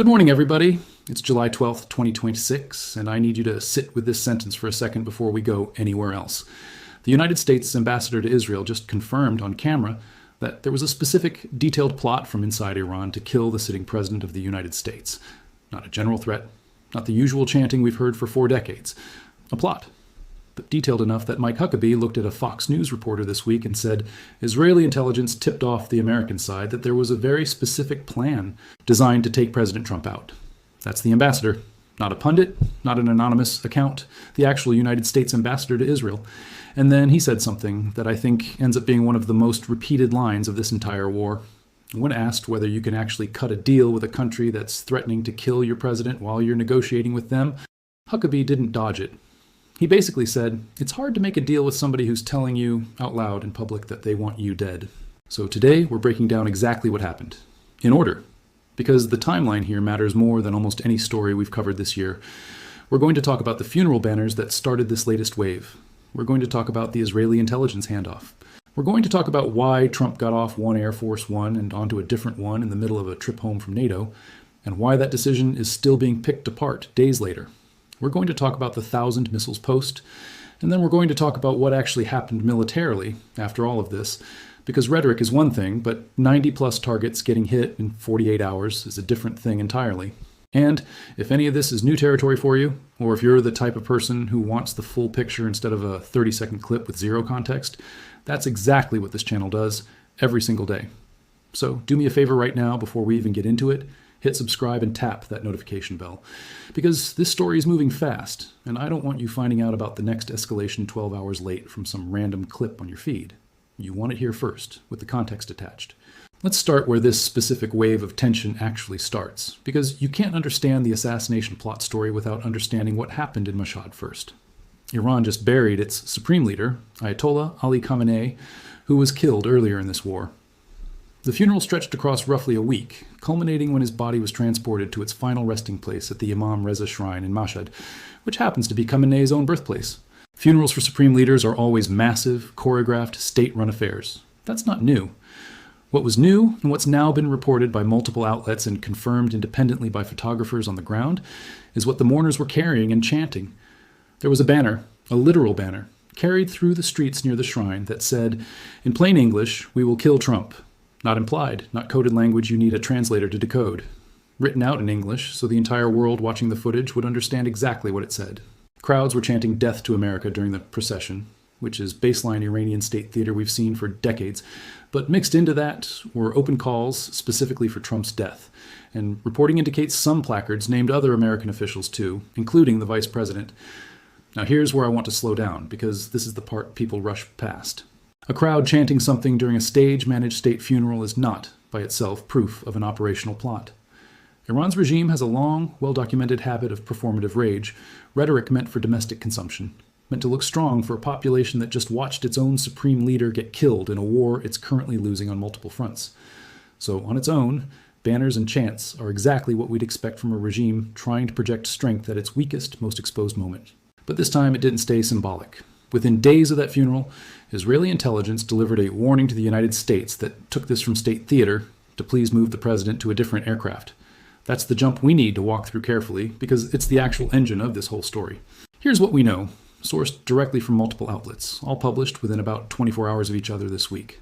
Good morning, everybody. It's July 12th, 2026, and I need you to sit with this sentence for a second before we go anywhere else. The United States ambassador to Israel just confirmed on camera that there was a specific, detailed plot from inside Iran to kill the sitting president of the United States. Not a general threat, not the usual chanting we've heard for 4 decades. A plot, but detailed enough that Mike Huckabee looked at a Fox News reporter this week and said Israeli intelligence tipped off the American side that there was a very specific plan designed to take President Trump out. That's the ambassador, not a pundit, not an anonymous account, the actual United States ambassador to Israel. And then he said something that I think ends up being one of the most repeated lines of this entire war. When asked whether you can actually cut a deal with a country that's threatening to kill your president while you're negotiating with them, Huckabee didn't dodge it. He basically said, it's hard to make a deal with somebody who's telling you out loud in public that they want you dead. So today we're breaking down exactly what happened, in order, because the timeline here matters more than almost any story we've covered this year. We're going to talk about the funeral banners that started this latest wave. We're going to talk about the Israeli intelligence handoff. We're going to talk about why Trump got off one Air Force One and onto a different one in the middle of a trip home from NATO, and why that decision is still being picked apart days later. We're going to talk about the 1,000 missiles post, and then we're going to talk about what actually happened militarily after all of this, because rhetoric is one thing, but 90-plus targets getting hit in 48 hours is a different thing entirely. And if any of this is new territory for you, or if you're the type of person who wants the full picture instead of a 30-second clip with zero context, that's exactly what this channel does every single day. So do me a favor right now before we even get into it. Hit subscribe and tap that notification bell, because this story is moving fast, and I don't want you finding out about the next escalation 12 hours late from some random clip on your feed. You want it here first, with the context attached. Let's start where this specific wave of tension actually starts, because you can't understand the assassination plot story without understanding what happened in Mashhad first. Iran just buried its supreme leader, Ayatollah Ali Khamenei, who was killed earlier in this war. The funeral stretched across roughly a week, culminating when his body was transported to its final resting place at the Imam Reza Shrine in Mashhad, which happens to be Khamenei's own birthplace. Funerals for supreme leaders are always massive, choreographed, state-run affairs. That's not new. What was new, and what's now been reported by multiple outlets and confirmed independently by photographers on the ground, is what the mourners were carrying and chanting. There was a banner, a literal banner, carried through the streets near the shrine that said, in plain English, "We will kill Trump." Not implied, not coded language you need a translator to decode. Written out in English, so the entire world watching the footage would understand exactly what it said. Crowds were chanting "Death to America" during the procession, which is baseline Iranian state theater we've seen for decades. But mixed into that were open calls specifically for Trump's death. And reporting indicates some placards named other American officials too, including the vice president. Now here's where I want to slow down, because this is the part people rush past. A crowd chanting something during a stage-managed state funeral is not, by itself, proof of an operational plot. Iran's regime has a long, well-documented habit of performative rage, rhetoric meant for domestic consumption, meant to look strong for a population that just watched its own supreme leader get killed in a war it's currently losing on multiple fronts. So, on its own, banners and chants are exactly what we'd expect from a regime trying to project strength at its weakest, most exposed moment. But this time it didn't stay symbolic. Within days of that funeral, Israeli intelligence delivered a warning to the United States that took this from state theater to please move the president to a different aircraft. That's the jump we need to walk through carefully, because it's the actual engine of this whole story. Here's what we know, sourced directly from multiple outlets, all published within about 24 hours of each other this week.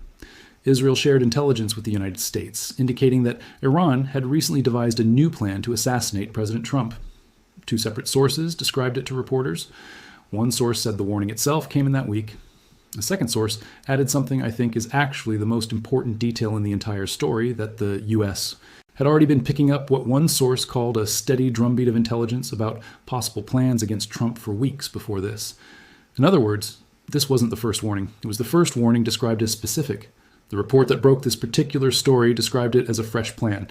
Israel shared intelligence with the United States, indicating that Iran had recently devised a new plan to assassinate President Trump. 2 separate sources described it to reporters. One source said the warning itself came in that week. A second source added something I think is actually the most important detail in the entire story, that the U.S. had already been picking up what one source called a steady drumbeat of intelligence about possible plans against Trump for weeks before this. In other words, this wasn't the first warning. It was the first warning described as specific. The report that broke this particular story described it as a fresh plan.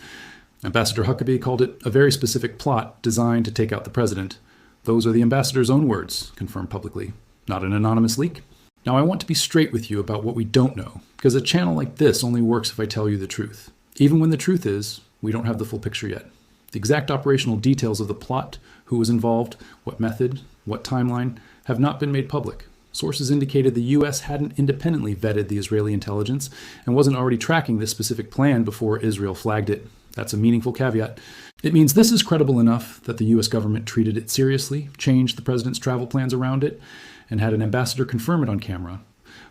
Ambassador Huckabee called it a very specific plot designed to take out the president. Those are the ambassador's own words, confirmed publicly, not an anonymous leak. Now, I want to be straight with you about what we don't know, because a channel like this only works if I tell you the truth. Even when the truth is, we don't have the full picture yet. The exact operational details of the plot, who was involved, what method, what timeline, have not been made public. Sources indicated the U.S. hadn't independently vetted the Israeli intelligence and wasn't already tracking this specific plan before Israel flagged it. That's a meaningful caveat. It means this is credible enough that the US government treated it seriously, changed the president's travel plans around it, and had an ambassador confirm it on camera.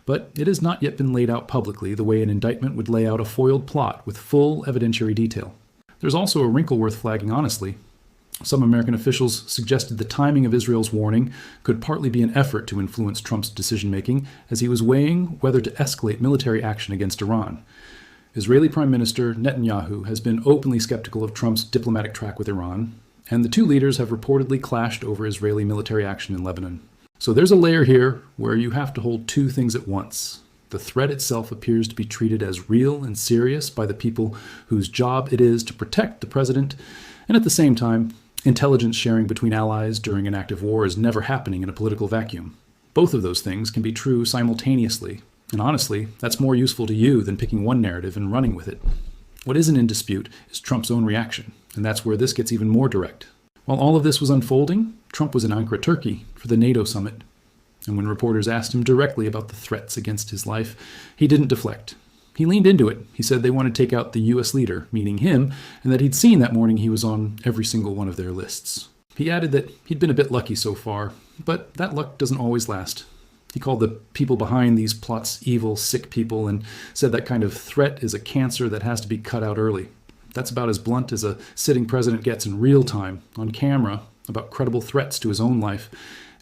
But it has not yet been laid out publicly the way an indictment would lay out a foiled plot with full evidentiary detail. There's also a wrinkle worth flagging honestly. Some American officials suggested the timing of Israel's warning could partly be an effort to influence Trump's decision-making as he was weighing whether to escalate military action against Iran. Israeli Prime Minister Netanyahu has been openly skeptical of Trump's diplomatic track with Iran, and the two leaders have reportedly clashed over Israeli military action in Lebanon. So there's a layer here where you have to hold two things at once. The threat itself appears to be treated as real and serious by the people whose job it is to protect the president, and at the same time, intelligence sharing between allies during an active war is never happening in a political vacuum. Both of those things can be true simultaneously, and honestly, that's more useful to you than picking one narrative and running with it. What isn't in dispute is Trump's own reaction, and that's where this gets even more direct. While all of this was unfolding, Trump was in Ankara, Turkey, for the NATO summit. And when reporters asked him directly about the threats against his life, he didn't deflect. He leaned into it. He said they want to take out the U.S. leader, meaning him, and that he'd seen that morning he was on every single one of their lists. He added that he'd been a bit lucky so far, but that luck doesn't always last. He called the people behind these plots evil, sick people, and said that kind of threat is a cancer that has to be cut out early. That's about as blunt as a sitting president gets in real time, on camera, about credible threats to his own life.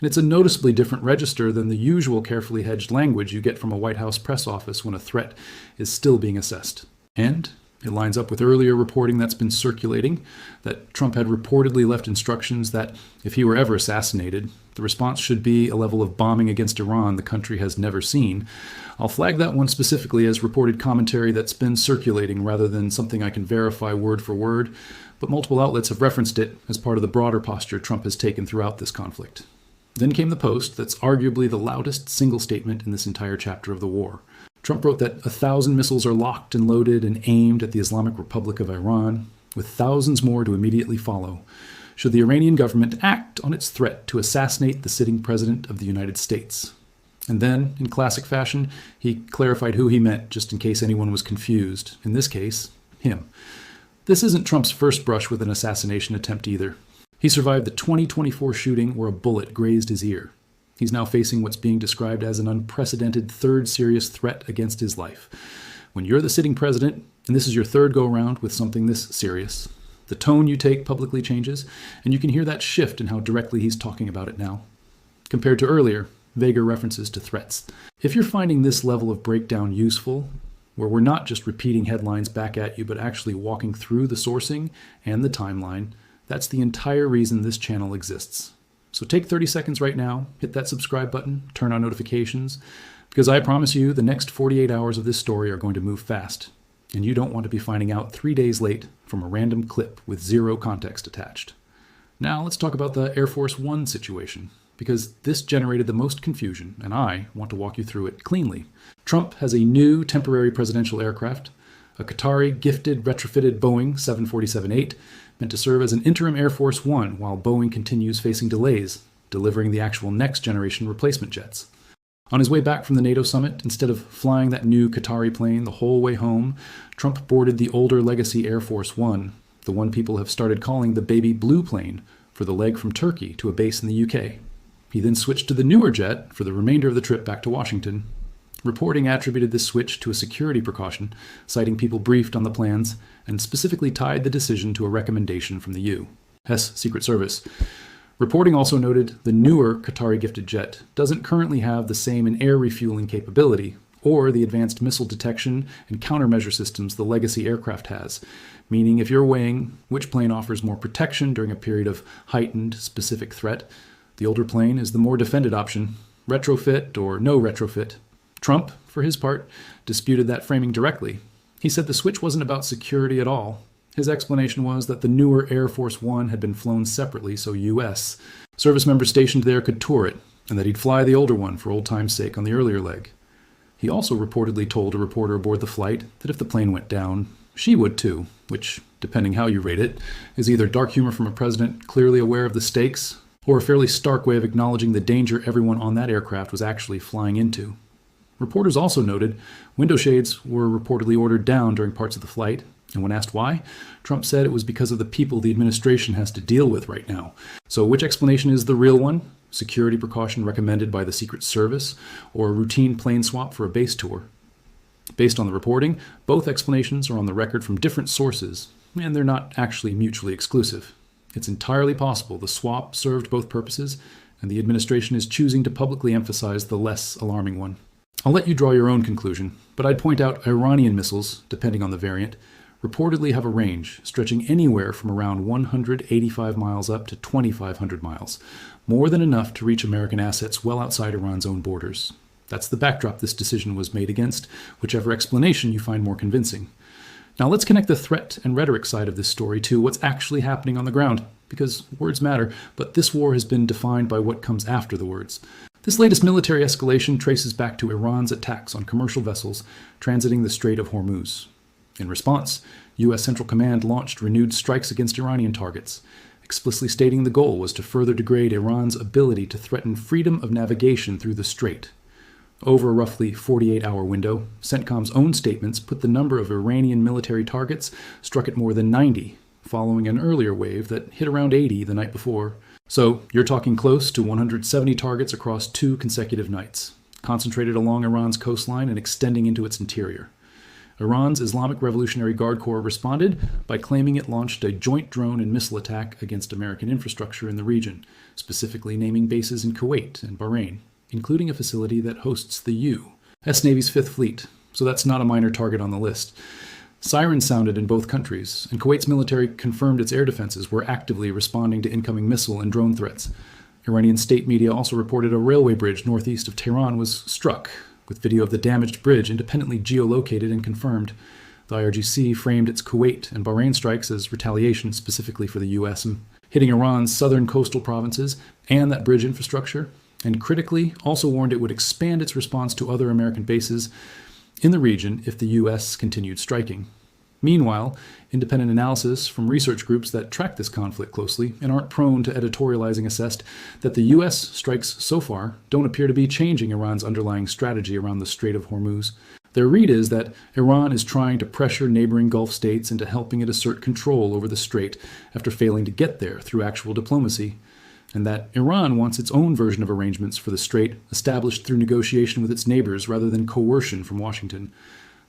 And it's a noticeably different register than the usual carefully hedged language you get from a White House press office when a threat is still being assessed. And it lines up with earlier reporting that's been circulating that Trump had reportedly left instructions that if he were ever assassinated, the response should be a level of bombing against Iran the country has never seen. I'll flag that one specifically as reported commentary that's been circulating rather than something I can verify word for word, but multiple outlets have referenced it as part of the broader posture Trump has taken throughout this conflict. Then came the post that's arguably the loudest single statement in this entire chapter of the war. Trump wrote that 1,000 missiles are locked and loaded and aimed at the Islamic Republic of Iran, with thousands more to immediately follow, should the Iranian government act on its threat to assassinate the sitting president of the United States. And then, in classic fashion, he clarified who he meant, just in case anyone was confused. In this case, him. This isn't Trump's first brush with an assassination attempt either. He survived the 2024 shooting where a bullet grazed his ear. He's now facing what's being described as an unprecedented third serious threat against his life. When you're the sitting president, and this is your third go-around with something this serious, the tone you take publicly changes, and you can hear that shift in how directly he's talking about it now, compared to earlier, vaguer references to threats. If you're finding this level of breakdown useful, where we're not just repeating headlines back at you, but actually walking through the sourcing and the timeline, that's the entire reason this channel exists. So take 30 seconds right now, hit that subscribe button, turn on notifications, because I promise you the next 48 hours of this story are going to move fast, and you don't want to be finding out 3 days late from a random clip with zero context attached. Now let's talk about the Air Force One situation, because this generated the most confusion, and I want to walk you through it cleanly. Trump has a new temporary presidential aircraft, a Qatari gifted retrofitted Boeing 747-8, meant to serve as an interim Air Force One while Boeing continues facing delays, delivering the actual next-generation replacement jets. On his way back from the NATO summit, instead of flying that new Qatari plane the whole way home, Trump boarded the older legacy Air Force One, the one people have started calling the baby blue plane, for the leg from Turkey to a base in the UK. He then switched to the newer jet for the remainder of the trip back to Washington. Reporting attributed this switch to a security precaution, citing people briefed on the plans, and specifically tied the decision to a recommendation from the U.S. Secret Service. Reporting also noted the newer Qatari gifted jet doesn't currently have the same air refueling capability or the advanced missile detection and countermeasure systems the legacy aircraft has, meaning if you're weighing which plane offers more protection during a period of heightened specific threat, the older plane is the more defended option, retrofit or no retrofit. Trump, for his part, disputed that framing directly. He said the switch wasn't about security at all. His explanation was that the newer Air Force One had been flown separately so U.S. service members stationed there could tour it, and that he'd fly the older one for old time's sake on the earlier leg. He also reportedly told a reporter aboard the flight that if the plane went down, she would too, which, depending how you rate it, is either dark humor from a president clearly aware of the stakes, or a fairly stark way of acknowledging the danger everyone on that aircraft was actually flying into. Reporters also noted window shades were reportedly ordered down during parts of the flight, And when asked why, Trump said it was because of the people the administration has to deal with right now. So which explanation is the real one? Security precaution recommended by the Secret Service, or a routine plane swap for a base tour? Based on the reporting, both explanations are on the record from different sources, and they're not actually mutually exclusive. It's entirely possible the swap served both purposes, and the administration is choosing to publicly emphasize the less alarming one. I'll let you draw your own conclusion, but I'd point out Iranian missiles, depending on the variant, reportedly have a range stretching anywhere from around 185 miles up to 2,500 miles, more than enough to reach American assets well outside Iran's own borders. That's the backdrop this decision was made against, whichever explanation you find more convincing. Now let's connect the threat and rhetoric side of this story to what's actually happening on the ground, because words matter, but this war has been defined by what comes after the words. This latest military escalation traces back to Iran's attacks on commercial vessels transiting the Strait of Hormuz. In response, U.S. Central Command launched renewed strikes against Iranian targets, explicitly stating the goal was to further degrade Iran's ability to threaten freedom of navigation through the strait. Over a roughly 48-hour window, CENTCOM's own statements put the number of Iranian military targets struck at more than 90, following an earlier wave that hit around 80 the night before. So you're talking close to 170 targets across 2 consecutive nights, concentrated along Iran's coastline and extending into its interior. Iran's Islamic Revolutionary Guard Corps responded by claiming it launched a joint drone and missile attack against American infrastructure in the region, specifically naming bases in Kuwait and Bahrain, including a facility that hosts the U.S. Navy's 5th Fleet, so that's not a minor target on the list. Sirens sounded in both countries, and Kuwait's military confirmed its air defenses were actively responding to incoming missile and drone threats. Iranian state media also reported a railway bridge northeast of Tehran was struck, with video of the damaged bridge independently geolocated and confirmed. The IRGC framed its Kuwait and Bahrain strikes as retaliation specifically for the U.S. and hitting Iran's southern coastal provinces and that bridge infrastructure, and critically also warned it would expand its response to other American bases in the region if the U.S. continued striking. Meanwhile, independent analysis from research groups that track this conflict closely and aren't prone to editorializing assessed that the U.S. strikes so far don't appear to be changing Iran's underlying strategy around the Strait of Hormuz. Their read is that Iran is trying to pressure neighboring Gulf states into helping it assert control over the strait after failing to get there through actual diplomacy, and that Iran wants its own version of arrangements for the strait established through negotiation with its neighbors rather than coercion from Washington.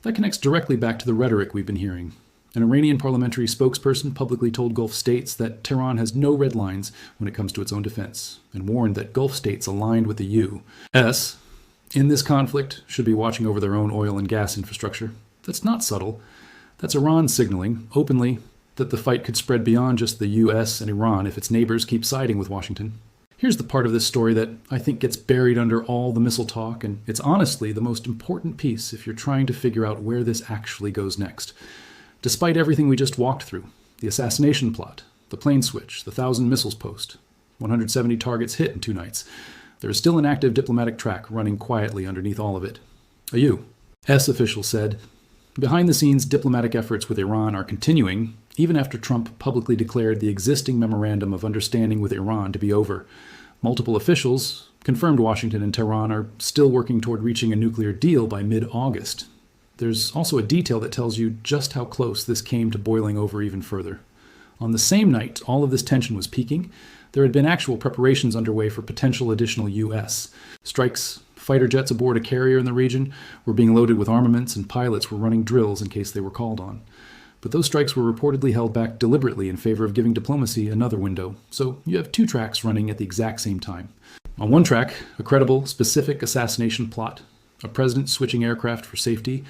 That connects directly back to the rhetoric we've been hearing. An Iranian parliamentary spokesperson publicly told Gulf states that Tehran has no red lines when it comes to its own defense, and warned that Gulf states aligned with the U.S. in this conflict should be watching over their own oil and gas infrastructure. That's not subtle. That's Iran signaling, openly, that the fight could spread beyond just the U.S. and Iran if its neighbors keep siding with Washington. Here's the part of this story that I think gets buried under all the missile talk, and it's honestly the most important piece if you're trying to figure out where this actually goes next. Despite everything we just walked through, the assassination plot, the plane switch, the 1,000 missiles post, 170 targets hit in 2 nights, there is still an active diplomatic track running quietly underneath all of it. A U.S. official said, behind-the-scenes diplomatic efforts with Iran are continuing, even after Trump publicly declared the existing memorandum of understanding with Iran to be over. Multiple officials confirmed Washington and Tehran are still working toward reaching a nuclear deal by mid-August. There's also a detail that tells you just how close this came to boiling over even further. On the same night all of this tension was peaking, there had been actual preparations underway for potential additional U.S. strikes. Fighter jets aboard a carrier in the region were being loaded with armaments, and pilots were running drills in case they were called on. But those strikes were reportedly held back deliberately in favor of giving diplomacy another window. So you have 2 tracks running at the exact same time. On one track, a credible, specific assassination plot, a president switching aircraft for safety,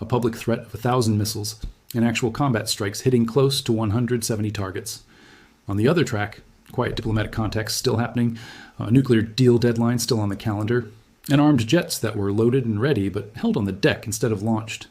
a public threat of 1,000 missiles, and actual combat strikes hitting close to 170 targets. On the other track, quiet diplomatic context still happening, a nuclear deal deadline still on the calendar, and armed jets that were loaded and ready but held on the deck instead of launched.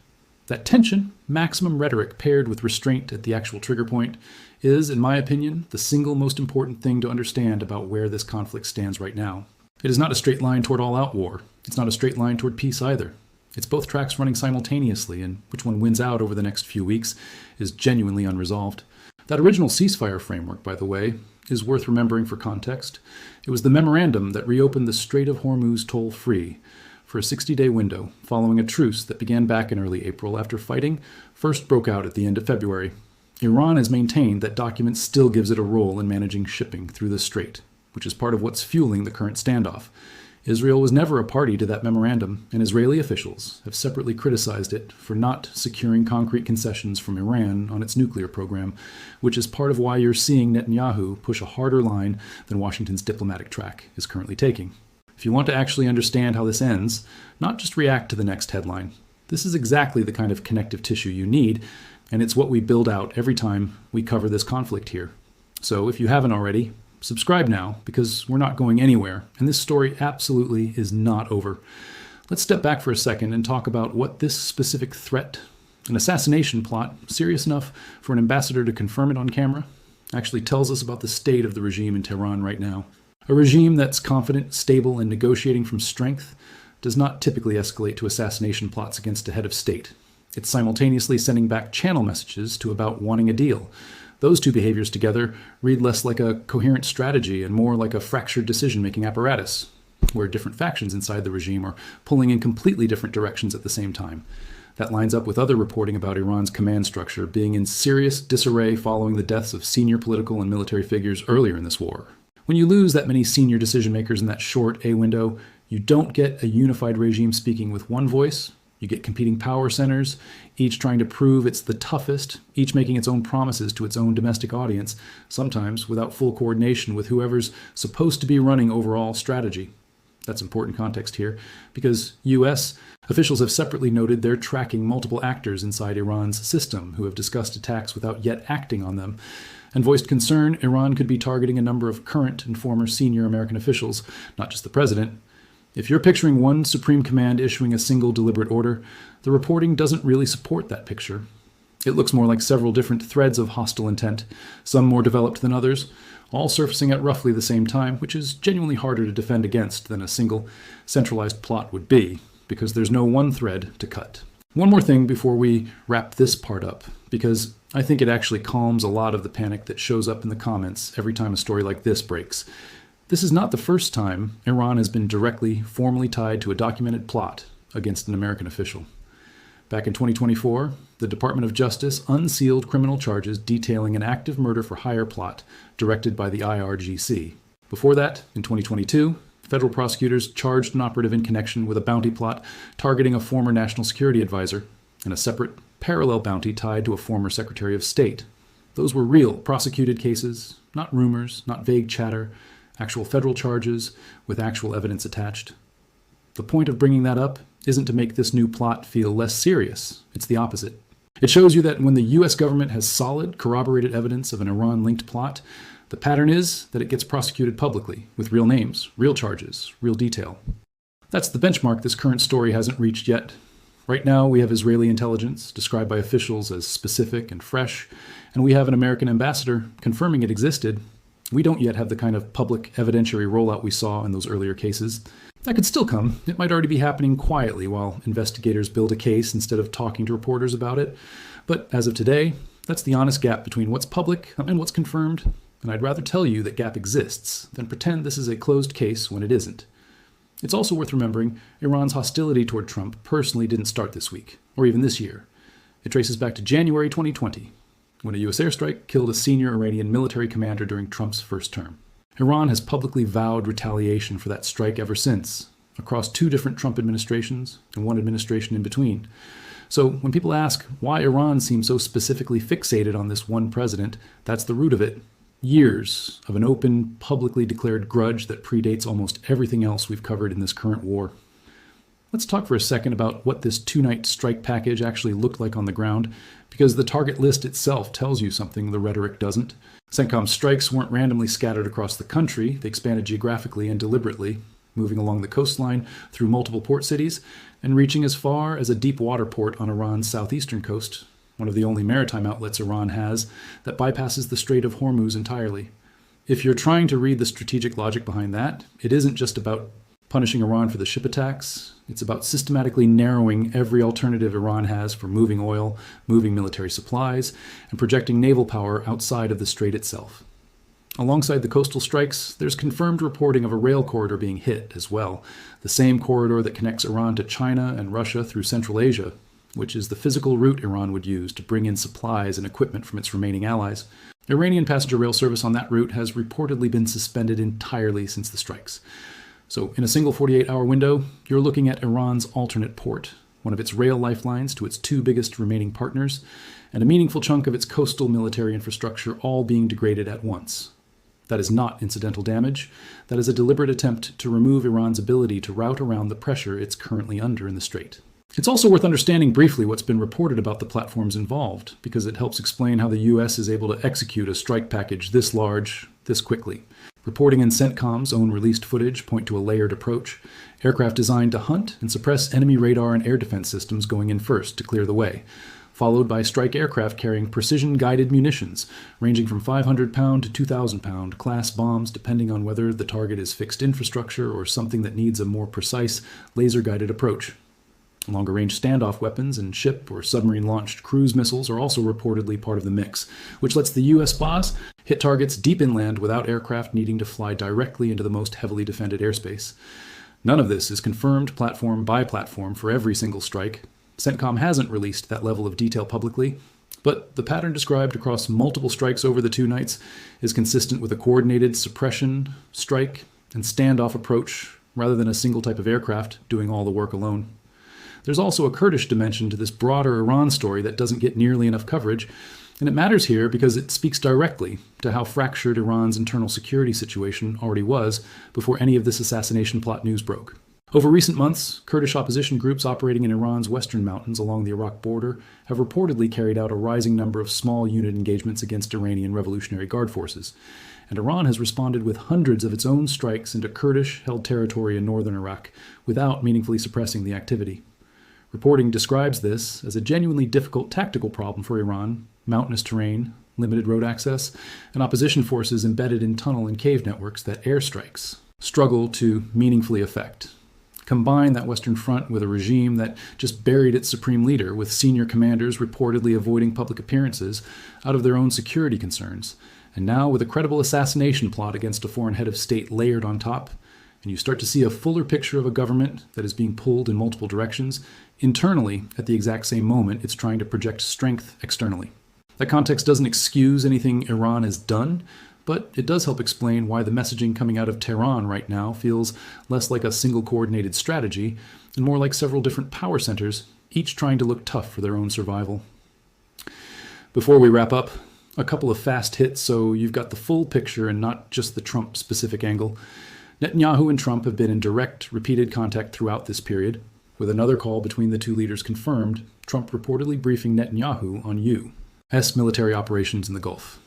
That tension, maximum rhetoric paired with restraint at the actual trigger point, is, in my opinion, the single most important thing to understand about where this conflict stands right now. It is not a straight line toward all-out war. It's not a straight line toward peace either. It's both tracks running simultaneously, and which one wins out over the next few weeks is genuinely unresolved. That original ceasefire framework, by the way, is worth remembering for context. It was the memorandum that reopened the Strait of Hormuz toll-free for a 60-day window, following a truce that began back in early April after fighting first broke out at the end of February, Iran has maintained that document still gives it a role in managing shipping through the strait, which is part of what's fueling the current standoff. Israel was never a party to that memorandum, and Israeli officials have separately criticized it for not securing concrete concessions from Iran on its nuclear program, which is part of why you're seeing Netanyahu push a harder line than Washington's diplomatic track is currently taking. If you want to actually understand how this ends, not just react to the next headline. This is exactly the kind of connective tissue you need, and it's what we build out every time we cover this conflict here. So if you haven't already, subscribe now, because we're not going anywhere, and this story absolutely is not over. Let's step back for a second and talk about what this specific threat, an assassination plot, serious enough for an ambassador to confirm it on camera, actually tells us about the state of the regime in Tehran right now. A regime that's confident, stable, and negotiating from strength does not typically escalate to assassination plots against a head of state. It's simultaneously sending back channel messages to about wanting a deal. Those two behaviors together read less like a coherent strategy and more like a fractured decision-making apparatus, where different factions inside the regime are pulling in completely different directions at the same time. That lines up with other reporting about Iran's command structure being in serious disarray following the deaths of senior political and military figures earlier in this war. When you lose that many senior decision-makers in that short A window, you don't get a unified regime speaking with one voice. You get competing power centers, each trying to prove it's the toughest, each making its own promises to its own domestic audience, sometimes without full coordination with whoever's supposed to be running overall strategy. That's important context here, because U.S. officials have separately noted they're tracking multiple actors inside Iran's system who have discussed attacks without yet acting on them, and voiced concern Iran could be targeting a number of current and former senior American officials, not just the president. If you're picturing one supreme command issuing a single deliberate order, the reporting doesn't really support that picture. It looks more like several different threads of hostile intent, some more developed than others, all surfacing at roughly the same time, which is genuinely harder to defend against than a single centralized plot would be, because there's no one thread to cut. One more thing before we wrap this part up, because I think it actually calms a lot of the panic that shows up in the comments every time a story like this breaks. This is not the first time Iran has been directly, formally tied to a documented plot against an American official. Back in 2024, the Department of Justice unsealed criminal charges detailing an active murder-for-hire plot directed by the IRGC. Before that, in 2022, federal prosecutors charged an operative in connection with a bounty plot targeting a former national security advisor and a separate, parallel bounty tied to a former Secretary of State. Those were real, prosecuted cases, not rumors, not vague chatter, actual federal charges with actual evidence attached. The point of bringing that up isn't to make this new plot feel less serious. It's the opposite. It shows you that when the US government has solid, corroborated evidence of an Iran-linked plot, the pattern is that it gets prosecuted publicly, with real names, real charges, real detail. That's the benchmark this current story hasn't reached yet. Right now, we have Israeli intelligence, described by officials as specific and fresh, and we have an American ambassador confirming it existed. We don't yet have the kind of public evidentiary rollout we saw in those earlier cases. That could still come. It might already be happening quietly while investigators build a case instead of talking to reporters about it. But as of today, that's the honest gap between what's public and what's confirmed. And I'd rather tell you that gap exists than pretend this is a closed case when it isn't. It's also worth remembering Iran's hostility toward Trump personally didn't start this week, or even this year. It traces back to January 2020. When a U.S. airstrike killed a senior Iranian military commander during Trump's first term. Iran has publicly vowed retaliation for that strike ever since, across two different Trump administrations and one administration in between. So when people ask why Iran seems so specifically fixated on this one president, that's the root of it. Years of an open, publicly declared grudge that predates almost everything else we've covered in this current war. Let's talk for a second about what this two-night strike package actually looked like on the ground, because the target list itself tells you something the rhetoric doesn't. CENTCOM's strikes weren't randomly scattered across the country. They expanded geographically and deliberately, moving along the coastline through multiple port cities and reaching as far as a deep water port on Iran's southeastern coast, one of the only maritime outlets Iran has that bypasses the Strait of Hormuz entirely. If you're trying to read the strategic logic behind that, it isn't just about punishing Iran for the ship attacks. It's about systematically narrowing every alternative Iran has for moving oil, moving military supplies, and projecting naval power outside of the strait itself. Alongside the coastal strikes, there's confirmed reporting of a rail corridor being hit as well, the same corridor that connects Iran to China and Russia through Central Asia, which is the physical route Iran would use to bring in supplies and equipment from its remaining allies. Iranian passenger rail service on that route has reportedly been suspended entirely since the strikes. So in a single 48-hour window, you're looking at Iran's alternate port, one of its rail lifelines to its two biggest remaining partners, and a meaningful chunk of its coastal military infrastructure all being degraded at once. That is not incidental damage. That is a deliberate attempt to remove Iran's ability to route around the pressure it's currently under in the strait. It's also worth understanding briefly what's been reported about the platforms involved, because it helps explain how the U.S. is able to execute a strike package this large, this quickly. Reporting in CENTCOM's own released footage point to a layered approach, aircraft designed to hunt and suppress enemy radar and air defense systems going in first to clear the way, followed by strike aircraft carrying precision-guided munitions, ranging from 500-pound to 2,000-pound class bombs depending on whether the target is fixed infrastructure or something that needs a more precise, laser-guided approach. Longer-range standoff weapons and ship or submarine-launched cruise missiles are also reportedly part of the mix, which lets the U.S. boss hit targets deep inland without aircraft needing to fly directly into the most heavily defended airspace. None of this is confirmed platform by platform for every single strike. CENTCOM hasn't released that level of detail publicly, but the pattern described across multiple strikes over the two nights is consistent with a coordinated suppression, strike, and standoff approach rather than a single type of aircraft doing all the work alone. There's also a Kurdish dimension to this broader Iran story that doesn't get nearly enough coverage, and it matters here because it speaks directly to how fractured Iran's internal security situation already was before any of this assassination plot news broke. Over recent months, Kurdish opposition groups operating in Iran's western mountains along the Iraq border have reportedly carried out a rising number of small unit engagements against Iranian Revolutionary Guard forces, and Iran has responded with hundreds of its own strikes into Kurdish-held territory in northern Iraq without meaningfully suppressing the activity. Reporting describes this as a genuinely difficult tactical problem for Iran: mountainous terrain, limited road access, and opposition forces embedded in tunnel and cave networks that airstrikes struggle to meaningfully affect. Combine that Western Front with a regime that just buried its supreme leader, with senior commanders reportedly avoiding public appearances out of their own security concerns, and now with a credible assassination plot against a foreign head of state layered on top, and you start to see a fuller picture of a government that is being pulled in multiple directions, internally at the exact same moment it's trying to project strength externally. That context doesn't excuse anything Iran has done, but it does help explain why the messaging coming out of Tehran right now feels less like a single coordinated strategy and more like several different power centers, each trying to look tough for their own survival. Before we wrap up, a couple of fast hits so you've got the full picture and not just the Trump-specific angle. Netanyahu and Trump have been in direct, repeated contact throughout this period, with another call between the two leaders confirmed, Trump reportedly briefing Netanyahu on U.S. military operations in the Gulf.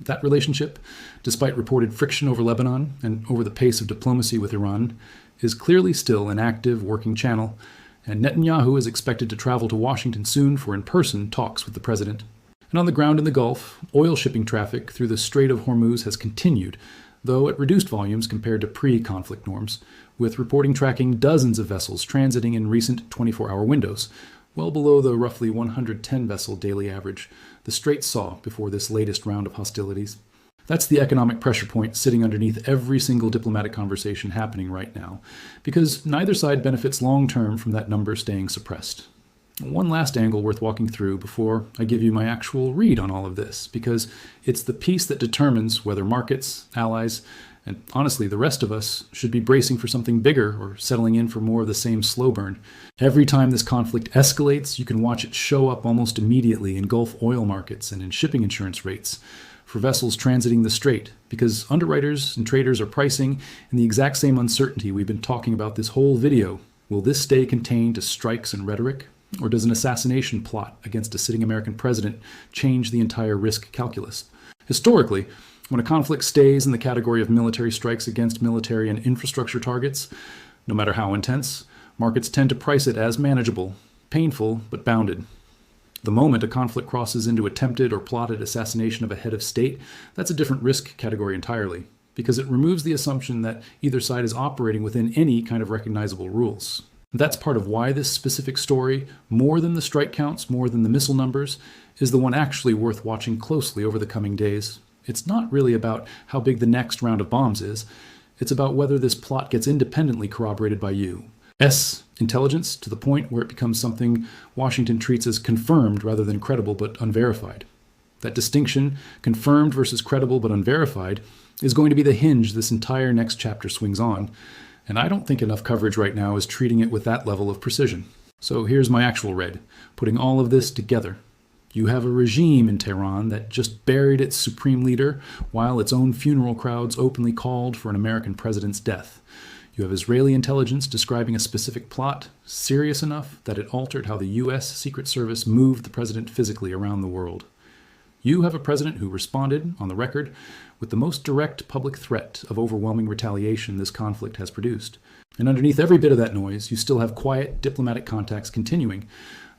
That relationship, despite reported friction over Lebanon and over the pace of diplomacy with Iran, is clearly still an active, working channel, and Netanyahu is expected to travel to Washington soon for in-person talks with the president. And on the ground in the Gulf, oil shipping traffic through the Strait of Hormuz has continued, though at reduced volumes compared to pre-conflict norms, with reporting tracking dozens of vessels transiting in recent 24-hour windows, well below the roughly 110-vessel daily average the Strait saw before this latest round of hostilities. That's the economic pressure point sitting underneath every single diplomatic conversation happening right now, because neither side benefits long-term from that number staying suppressed. One last angle worth walking through before I give you my actual read on all of this, because it's the piece that determines whether markets, allies, and honestly the rest of us should be bracing for something bigger or settling in for more of the same slow burn. Every time this conflict escalates, you can watch it show up almost immediately in Gulf oil markets and in shipping insurance rates for vessels transiting the strait, because underwriters and traders are pricing in the exact same uncertainty we've been talking about this whole video. Will this stay contained to strikes and rhetoric? Or does an assassination plot against a sitting American president change the entire risk calculus? Historically, when a conflict stays in the category of military strikes against military and infrastructure targets, no matter how intense, markets tend to price it as manageable, painful, but bounded. The moment a conflict crosses into attempted or plotted assassination of a head of state, that's a different risk category entirely, because it removes the assumption that either side is operating within any kind of recognizable rules. That's part of why this specific story, more than the strike counts, more than the missile numbers, is the one actually worth watching closely over the coming days. It's not really about how big the next round of bombs is. It's about whether this plot gets independently corroborated by you, S, intelligence to the point where it becomes something Washington treats as confirmed rather than credible but unverified. That distinction, confirmed versus credible but unverified, is going to be the hinge this entire next chapter swings on, and I don't think enough coverage right now is treating it with that level of precision. So here's my actual read, putting all of this together. You have a regime in Tehran that just buried its supreme leader while its own funeral crowds openly called for an American president's death. You have Israeli intelligence describing a specific plot serious enough that it altered how the U.S. Secret Service moved the president physically around the world. You have a president who responded, on the record, with the most direct public threat of overwhelming retaliation this conflict has produced. And underneath every bit of that noise, you still have quiet diplomatic contacts continuing,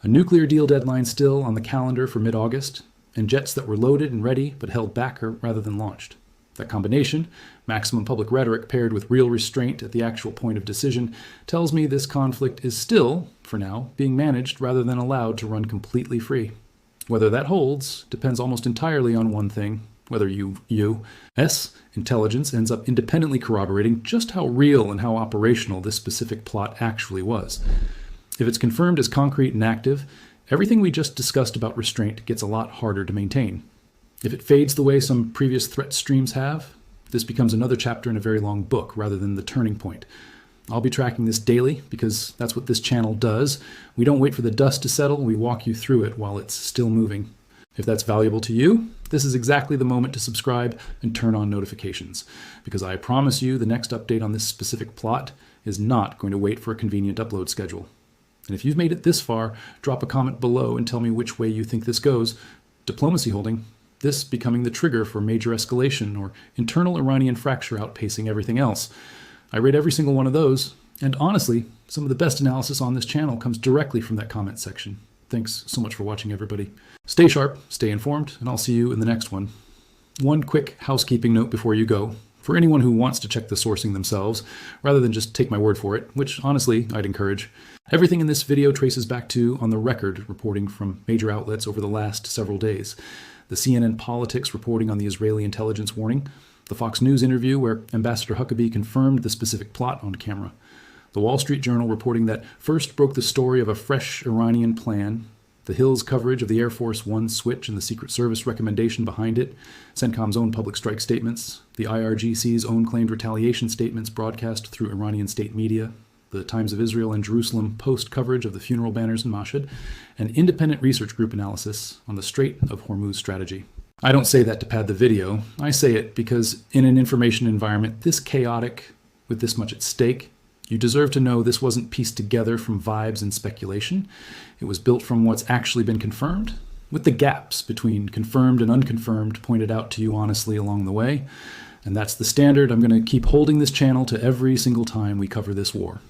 a nuclear deal deadline still on the calendar for mid-August, and jets that were loaded and ready but held back rather than launched. That combination, maximum public rhetoric paired with real restraint at the actual point of decision, tells me this conflict is still, for now, being managed rather than allowed to run completely free. Whether that holds depends almost entirely on one thing, whether U.S. intelligence ends up independently corroborating just how real and how operational this specific plot actually was. If it's confirmed as concrete and active, everything we just discussed about restraint gets a lot harder to maintain. If it fades the way some previous threat streams have, this becomes another chapter in a very long book rather than the turning point. I'll be tracking this daily because that's what this channel does. We don't wait for the dust to settle, we walk you through it while it's still moving. If that's valuable to you, this is exactly the moment to subscribe and turn on notifications, because I promise you the next update on this specific plot is not going to wait for a convenient upload schedule. And if you've made it this far, drop a comment below and tell me which way you think this goes. Diplomacy holding, this becoming the trigger for major escalation or internal Iranian fracture outpacing everything else. I rate every single one of those, and honestly, some of the best analysis on this channel comes directly from that comment section. Thanks so much for watching, everybody. Stay sharp, stay informed, and I'll see you in the next one. One quick housekeeping note before you go. For anyone who wants to check the sourcing themselves, rather than just take my word for it, which honestly I'd encourage, everything in this video traces back to on the record reporting from major outlets over the last several days. The CNN Politics reporting on the Israeli intelligence warning, the Fox News interview where Ambassador Huckabee confirmed the specific plot on camera, the Wall Street Journal reporting that first broke the story of a fresh Iranian plan, the Hill's coverage of the Air Force One switch and the Secret Service recommendation behind it, CENTCOM's own public strike statements, the IRGC's own claimed retaliation statements broadcast through Iranian state media, the Times of Israel and Jerusalem Post coverage of the funeral banners in Mashhad, and independent research group analysis on the Strait of Hormuz strategy. I don't say that to pad the video. I say it because in an information environment this chaotic, with this much at stake, you deserve to know this wasn't pieced together from vibes and speculation. It was built from what's actually been confirmed, with the gaps between confirmed and unconfirmed pointed out to you honestly along the way. And that's the standard I'm going to keep holding this channel to every single time we cover this war.